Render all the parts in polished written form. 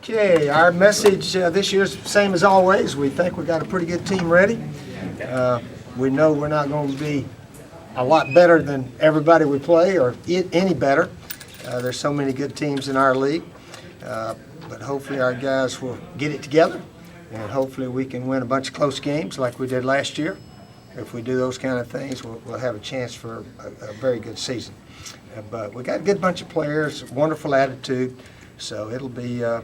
Okay, our message this year is the same as always. We think we got a pretty good team ready. We know we're not going to be a lot better than everybody we play or any better. There's so many good teams in our league. But hopefully our guys will get it together, and hopefully we can win a bunch of close games like we did last year. If we do those kind of things, we'll have a chance for a very good season. But we got a good bunch of players, wonderful attitude, so it'll be a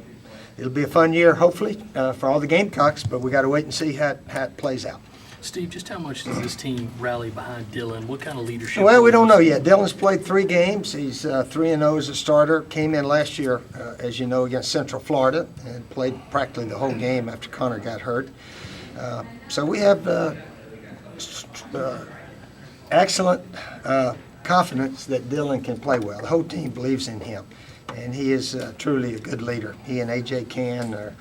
fun year, hopefully, for all the Gamecocks, but we got to wait and see how it plays out. Steve, just how much does this team rally behind Dylan? What kind of leadership? Well, we don't know yet. Dylan's played 3 games. He's 3-0 as a starter. Came in last year, as you know, against Central Florida and played practically the whole game after Connor got hurt. So we have excellent confidence that Dylan can play well. The whole team believes in him, and he is truly a good leader. He and A.J. Can,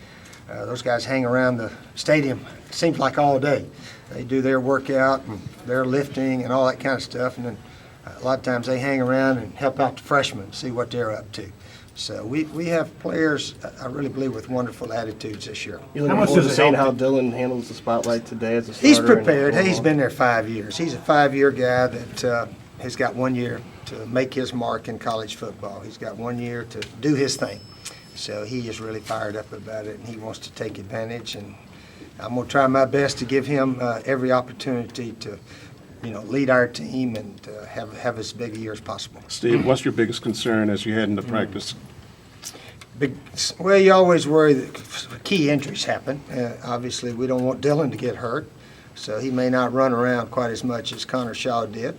those guys hang around the stadium, it seems like all day. They do their workout and their lifting and all that kind of stuff, and then a lot of times they hang around and help out the freshmen, see what they're up to. So we have players, I really believe, with wonderful attitudes this year. How much does it help how Dylan handles the spotlight today as a starter? He's prepared. Hey, he's been there 5 years. He's a 5-year guy that has got 1 year to make his mark in college football. He's got 1 year to do his thing. So he is really fired up about it, and he wants to take advantage. And I'm going to try my best to give him every opportunity to, lead our team and have as big a year as possible. Steve, what's your biggest concern as you head into practice? Well, you always worry that key injuries happen. Obviously, we don't want Dylan to get hurt, so he may not run around quite as much as Connor Shaw did,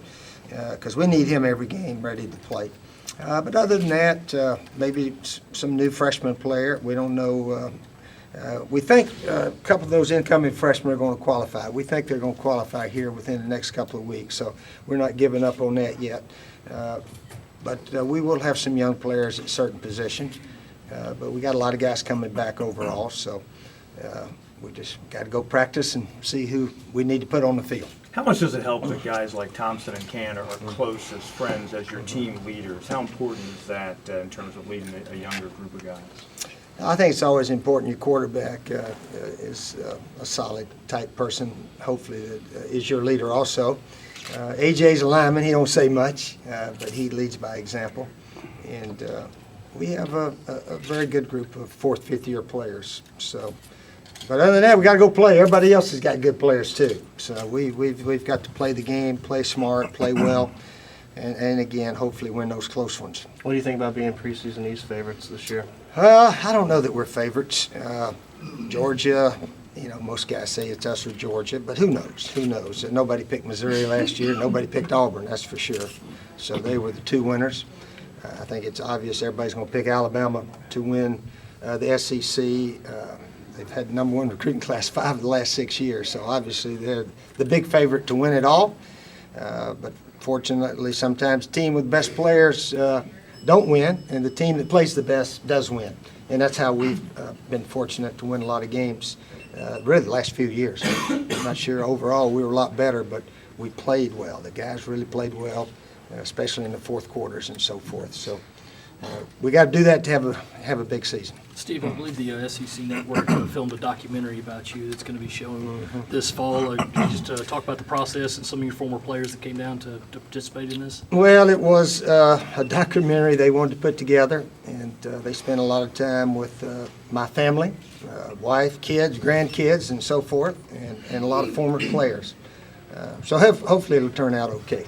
because we need him every game ready to play. But other than that, maybe some new freshman player. We don't know. We think a couple of those incoming freshmen are going to qualify. We think they're going to qualify here within the next couple of weeks, so we're not giving up on that yet. But we will have some young players at certain positions. But we got a lot of guys coming back overall, so we just got to go practice and see who we need to put on the field. How much does it help that guys like Thompson and Can are close as friends as your team leaders? How important is that in terms of leading a younger group of guys? I think it's always important your quarterback is a solid type person, hopefully that is your leader also. AJ's a lineman. He don't say much, but he leads by example. And we have a very good group of 4th, 5th year players. So, but other than that, we got to go play. Everybody else has got good players too. So we've got to play the game, play smart, play well, and again, hopefully win those close ones. What do you think about being preseason East favorites this year? I don't know that we're favorites. Georgia, most guys say it's us or Georgia, but who knows? Who knows? Nobody picked Missouri last year. Nobody picked Auburn, that's for sure. So they were the 2 winners. I think it's obvious everybody's going to pick Alabama to win the SEC. They've had the #1 recruiting class 5 of the last 6 years, so obviously they're the big favorite to win it all. But fortunately, sometimes the team with the best players don't win, and the team that plays the best does win. And that's how we've been fortunate to win a lot of games, really the last few years. I'm not sure overall we were a lot better, but we played well. The guys really played well, especially in the 4th quarters and so forth. So we got to do that to have a big season. Steve, I believe the SEC Network filmed a documentary about you that's going to be showing this fall. Can you just talk about the process and some of your former players that came down to participate in this? Well, it was a documentary they wanted to put together, and they spent a lot of time with my family, wife, kids, grandkids, and so forth, and a lot of former players. So hopefully it'll turn out okay.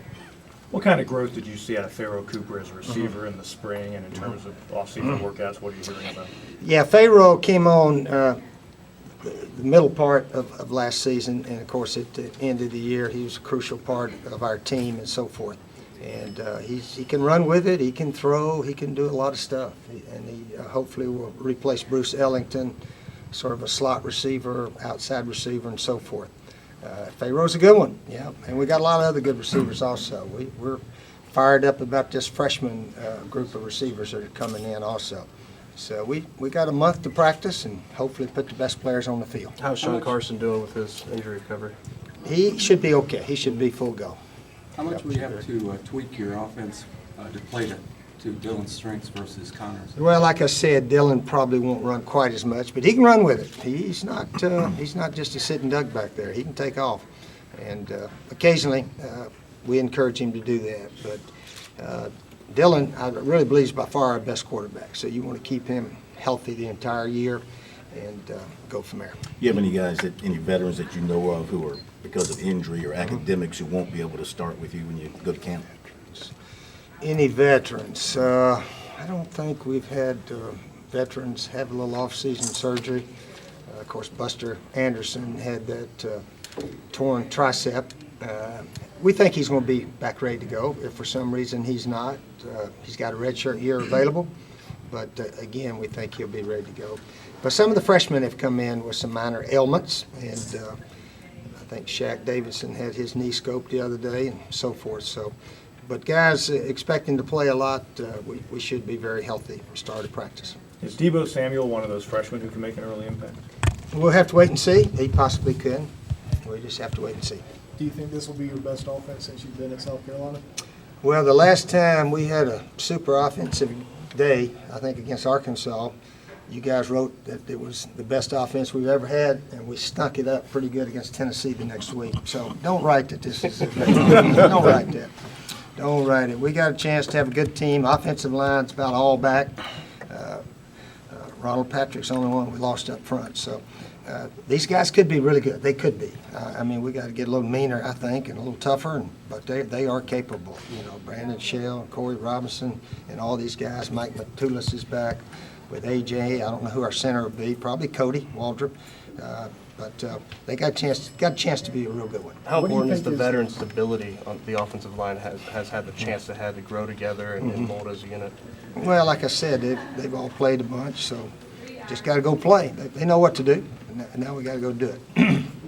What kind of growth did you see out of Pharoh Cooper as a receiver in the spring, and in terms of off-season workouts? What are you hearing about? Yeah, Pharoh came on the middle part of last season, and of course at the end of the year he was a crucial part of our team and so forth. And he can run with it, he can throw, he can do a lot of stuff, and he hopefully will replace Bruce Ellington, sort of a slot receiver, outside receiver, and so forth. Pharoh's a good one, yeah, and we got a lot of other good receivers also. We're fired up about this freshman group of receivers that are coming in also. So we got a month to practice and hopefully put the best players on the field. How's Sean Carson doing with his injury recovery? He should be okay. He should be full go. How much would you have to tweak your offense to play to to Dylan's strengths versus Connor's? Well, like I said, Dylan probably won't run quite as much, but he can run with it. He's not just a sitting duck back there. He can take off, and occasionally we encourage him to do that. But Dylan, I really believe, is by far our best quarterback. So you want to keep him healthy the entire year and go from there. You have any guys, any veterans that you know of who are, because of injury or academics, who won't be able to start with you when you go to camp? Any veterans? I don't think we've had veterans have a little off-season surgery. Of course, Buster Anderson had that torn tricep. We think he's going to be back ready to go. If for some reason he's not, he's got a redshirt year available. But again, we think he'll be ready to go. But some of the freshmen have come in with some minor ailments, and I think Shaq Davidson had his knee scoped the other day and so forth. So, but guys expecting to play a lot, we should be very healthy from start of practice. Is Debo Samuel one of those freshmen who can make an early impact? We'll have to wait and see. He possibly could. We just have to wait and see. Do you think this will be your best offense since you've been at South Carolina? Well, the last time we had a super offensive day, I think against Arkansas, you guys wrote that it was the best offense we've ever had, and we stunk it up pretty good against Tennessee the next week. So don't write that this is don't write that. Don't write it. We got a chance to have a good team. Offensive line's about all back. Ronald Patrick's the only one we lost up front. So these guys could be really good. They could be. I mean, we got to get a little meaner, I think, and a little tougher. But they are capable. You know, Brandon Shell, Corey Robinson, and all these guys. Mike Matulis is back with AJ. I don't know who our center will be. Probably Cody Waldrop. But they got a chance to be a real good one. How What do you important is think the is- veteran stability on the offensive line has had the chance to grow together and mold as a unit? Well, like I said, they've all played a bunch, so just got to go play. They know what to do, and now we got to go do it.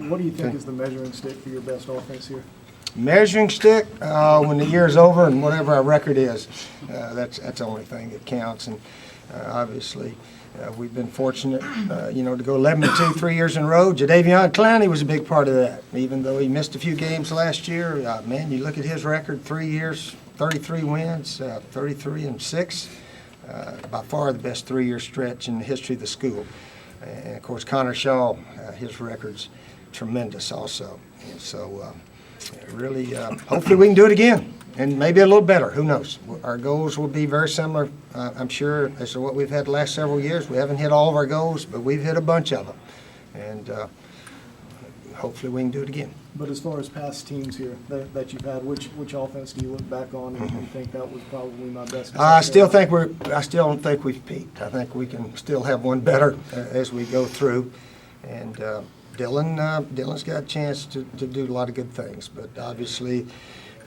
What do you think is the measuring stick for your best offense here? Measuring stick, when the year's over and whatever our record is, that's the only thing that counts. And obviously, we've been fortunate, to go 11-2 3 years in a row. Jadeveon Clowney was a big part of that. Even though he missed a few games last year, man, you look at his record, 3 years, 33 wins, 33-6. By far the best 3-year stretch in the history of the school. And of course, Connor Shaw, his record's tremendous also. And so really, hopefully we can do it again, and maybe a little better. Who knows? Our goals will be very similar, I'm sure, as to what we've had the last several years. We haven't hit all of our goals, but we've hit a bunch of them. And hopefully we can do it again. But as far as past teams here that you've had, which offense do you look back on and think that was probably my best? I still don't think we've peaked. I think we can still have one better as we go through. And Dylan's got a chance to do a lot of good things. But obviously,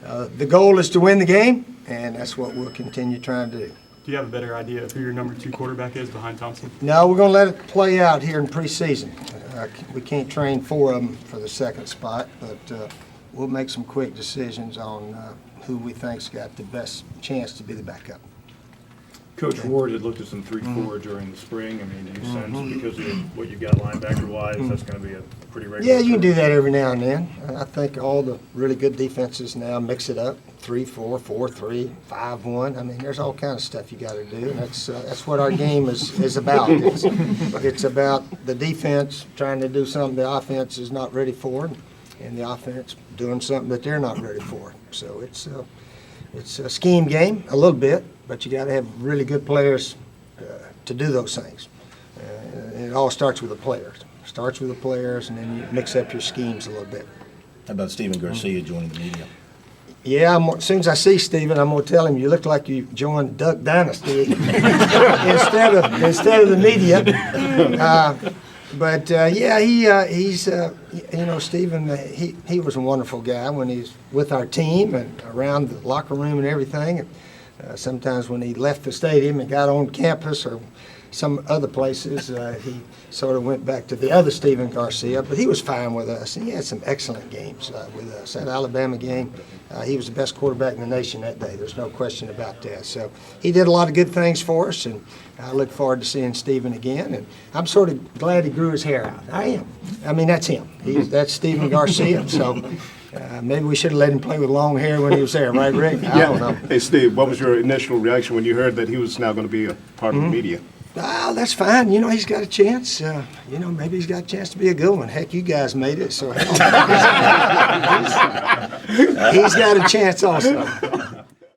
the goal is to win the game, and that's what we'll continue trying to do. Do you have a better idea of who your number 2 quarterback is behind Thompson? No, we're going to let it play out here in preseason. We can't train 4 of them for the second spot, but we'll make some quick decisions on who we think's got the best chance to be the backup. Coach Ward had looked at some 3-4 during the spring. I mean, do you sense, because of what you've got linebacker-wise, that's going to be a pretty regular? Yeah, you can do that every now and then. I think all the really good defenses now mix it up, 3-4, 4-3, 5-1. I mean, there's all kinds of stuff you got to do, and that's what our game is about. It's about the defense trying to do something the offense is not ready for, and the offense doing something that they're not ready for. So it's a scheme game a little bit, but you got to have really good players to do those things. And it all starts with the players. Starts with the players, and then you mix up your schemes a little bit. How about Stephen Garcia joining the media? Yeah, as soon as I see Stephen, I'm going to tell him you look like you joined Duck Dynasty instead of the media. He's Stephen, he was a wonderful guy when he's with our team and around the locker room and everything. And sometimes when he left the stadium and got on campus or some other places, he sort of went back to the other Stephen Garcia, but he was fine with us. And he had some excellent games with us. That Alabama game, he was the best quarterback in the nation that day. There's no question about that. So he did a lot of good things for us, and I look forward to seeing Stephen again. And I'm sort of glad he grew his hair out. I am. I mean, that's him. That's Stephen Garcia. So Maybe we should have let him play with long hair when he was there, right, Rick? I don't know. Hey, Steve, what was your initial reaction when you heard that he was now going to be a part of the media? Oh, that's fine. You know, he's got a chance. You know, maybe he's got a chance to be a good one. Heck, you guys made it, so hell, he's got a chance also.